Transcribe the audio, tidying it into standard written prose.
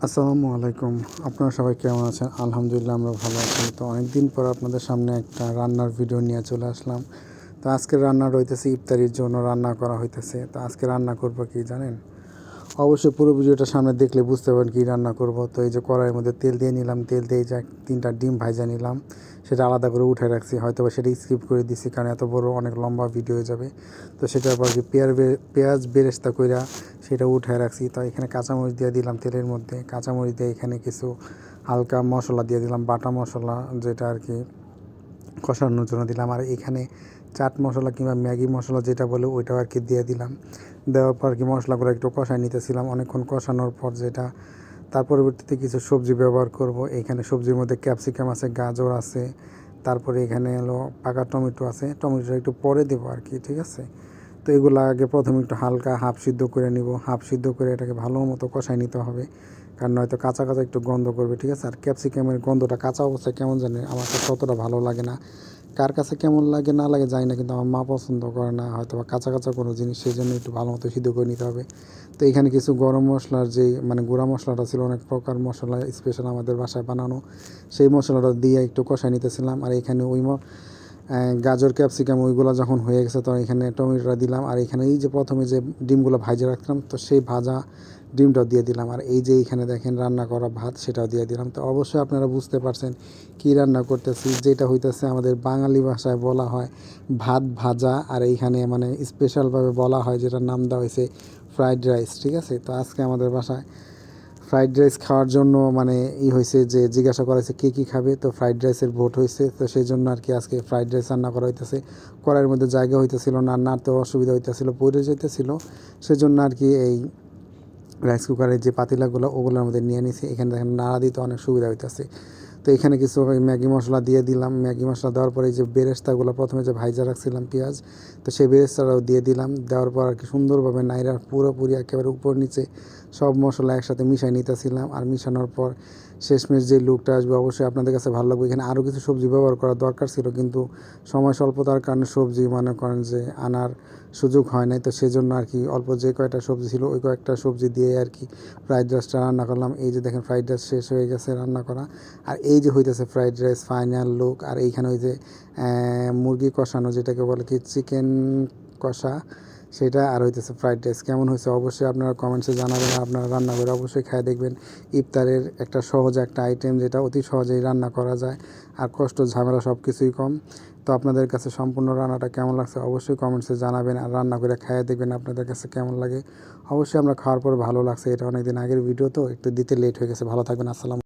আসসালামু আলাইকুম। আপনারা সবাই কেমন আছেন? আলহামদুলিল্লাহ আমরা ভালো আছি। তো অনেকদিন পর আপনাদের সামনে একটা রান্নার ভিডিও নিয়ে চলে আসলাম। তো আজকের রান্না রইতেছে ইফতারির জন্য রান্না করা হইতেছে। তো আজকে রান্না করব কি জানেন? অবশ্যই পুরো ভিডিওটা সামনে দেখলে বুঝতে পারবেন কী রান্না করব। তো এই যে কড়াইয়ের মধ্যে তেল দিয়ে নিলাম, তেল দিয়ে যে 3টা ডিম ভাইজা নিলাম, সেটা আলাদা করে উঠে রাখছি। হয়তোবা সেটা স্কিপ করে দিছি, কারণ এত বড় অনেক লম্বা ভিডিও হয়ে যাবে। তো সেটার পর কি পেঁয়াজ বেরেস্তা কইরা সেটা উঠায় রাখছি। তো এখানে কাঁচামরিচ দিয়ে দিলাম তেলের মধ্যে, কাঁচামরিচ দিয়ে এখানে কিছু হালকা মশলা দিয়ে দিলাম, বাটা মশলা যেটা আর কি কষানোর জন্য দিলাম। আর এখানে চাট মশলা কিংবা ম্যাগি মশলা যেটা বলে ওইটাও আর কি দিয়ে দিলাম। দেওয়ার পর কি মশলাগুলো একটু কষায় নিতেছিলাম। অনেকক্ষণ কষানোর পর যেটা তার পরবর্তীতে কিছু সবজি ব্যবহার করব। এখানে সবজির মধ্যে ক্যাপসিকাম আছে, গাজর আছে, তারপরে এখানে হলো পাকা টমেটো আছে। টমেটোটা একটু পরে দেবো আর কি, ঠিক আছে? তো এগুলো আগে প্রথমে একটু হালকা হাফ সিদ্ধ করে নিব। হাফ সিদ্ধ করে এটাকে ভালো মতো কষায় নিতে হবে, কারণ নয়তো কাঁচা কাঁচা একটু গন্ধ করবে, ঠিক আছে? আর ক্যাপসিকামের গন্ধটা কাঁচা অবস্থায় কেমন জানি আমার কাছে অতটা ভালো লাগে না। কার কাছে কেমন লাগে না লাগে জানি না, কিন্তু আমার মা পছন্দ করে না হয়তো বা কাঁচা কাঁচা কোনো জিনিস, সেই জন্য একটু ভালো মতো সিদ্ধ করে নিতে হবে। তো এখানে কিছু গরম মশলার যেই গুঁড়া মশলাটা ছিল, অনেক প্রকার মশলা স্পেশাল আমাদের বাসায় বানানো, সেই মশলাটা দিয়ে একটু কষায় নিতেছিলাম। আর এখানে গাজর ক্যাপসিকাম ওইগুলো যখন হয়ে গেছে তখন এখানে টমেটোটা দিলাম। আর এখানে এই যে প্রথমে যে ডিমগুলো ভাজে রাখলাম, তো সেই ভাজা ডিমটাও দিয়ে দিলাম। আর এই যে এখানে দেখেন রান্না করা ভাত, সেটাও দিয়ে দিলাম। তো অবশ্যই আপনারা বুঝতে পারছেন কী রান্না করতেছি, যেটা হইতেছে আমাদের বাঙালি ভাষায় বলা হয় ভাত ভাজা। আর এইখানে স্পেশালভাবে বলা হয় যেটার নাম দেওয়া হয়েছে ফ্রাইড রাইস, ঠিক আছে? তো আজকে আমাদের বাসায় ফ্রাইড রাইস খাওয়ার জন্য হয়েছে যে জিজ্ঞাসা করা হয়েছে কে কী খাবে, তো ফ্রাইড রাইসের ভোট হয়েছে। তো সেই জন্য আর কি আজকে ফ্রাইড রাইস রান্না করা হইতেছে। কড়াইয়ের মধ্যে জায়গা হইতেছিল না, নাড়তে অসুবিধা হইতেছিল, পড়ে যেতেছিল। সেজন্য আর কি এই রাইস কুকারের যে পাতিলাগুলো ওগুলোর মধ্যে নিয়ে নিছি। এখানে দেখেন নাড়া দিতে অনেক সুবিধা হইতেছে। তো এখানে কিছু ম্যাগি মশলা দিয়ে দিলাম। ম্যাগি মশলা দেওয়ার পরে যে বেরেস্তাগুলো প্রথমে যে ভাইজা রাখছিলাম পেঁয়াজ, তো সেই বেরেস্তাটাও দিয়ে দিলাম। দেওয়ার পর আর কি সুন্দরভাবে নাইরা পুরোপুরি একেবারে উপর নিচে সব মশলা একসাথে মিশাই নিতেছিলাম। আর মিশানোর পর শেষমেশ যে লুকটা আসবে অবশ্যই আপনাদের কাছে ভালো লাগবে। এখানে আরও কিছু সবজি ব্যবহার করার দরকার ছিল, কিন্তু সময় স্বল্পতার কারণে সবজি মনে করেন যে আনার সুযোগ হয় নাই। তো সেই জন্য আর কি অল্প যে কয়টা সবজি ছিল ওই কয়েকটা সবজি দিয়ে আর কি ফ্রাইড রাইসটা রান্না করলাম। এই যে দেখেন ফ্রাইড রাইস শেষ হয়ে গেছে রান্না করা। আর এই যে হইতেছে ফ্রাইড রাইস ফাইনাল লুক। আর এইখানে ওই যে মুরগি কষানো যেটাকে বলে কি চিকেন কষা, সেটা আর হইতেছে ফ্রাইড রাইস। কেমন হয়েছে অবশ্যই আপনারা কমেন্টসে জানাবেন। আর আপনারা রান্না করে অবশ্যই খেয়ে দেখবেন। ইফতারের একটা সহজ একটা আইটেম, যেটা অতি সহজেই রান্না করা যায়, আর কষ্ট ঝামেলা সব কিছুই কম। তো আপনাদের কাছে সম্পূর্ণ রান্নাটা কেমন লাগছে অবশ্যই কমেন্টসে জানাবেন। আর রান্না করে খেয়ে দেখবেন আপনাদের কাছে কেমন লাগে। অবশ্যই আমরা খাওয়ার পর ভালো লাগছে। এটা অনেক দিন আগের ভিডিও, তো একটু দিতে লেট হয়ে গেছে। ভালো থাকবেন। আসসালাম।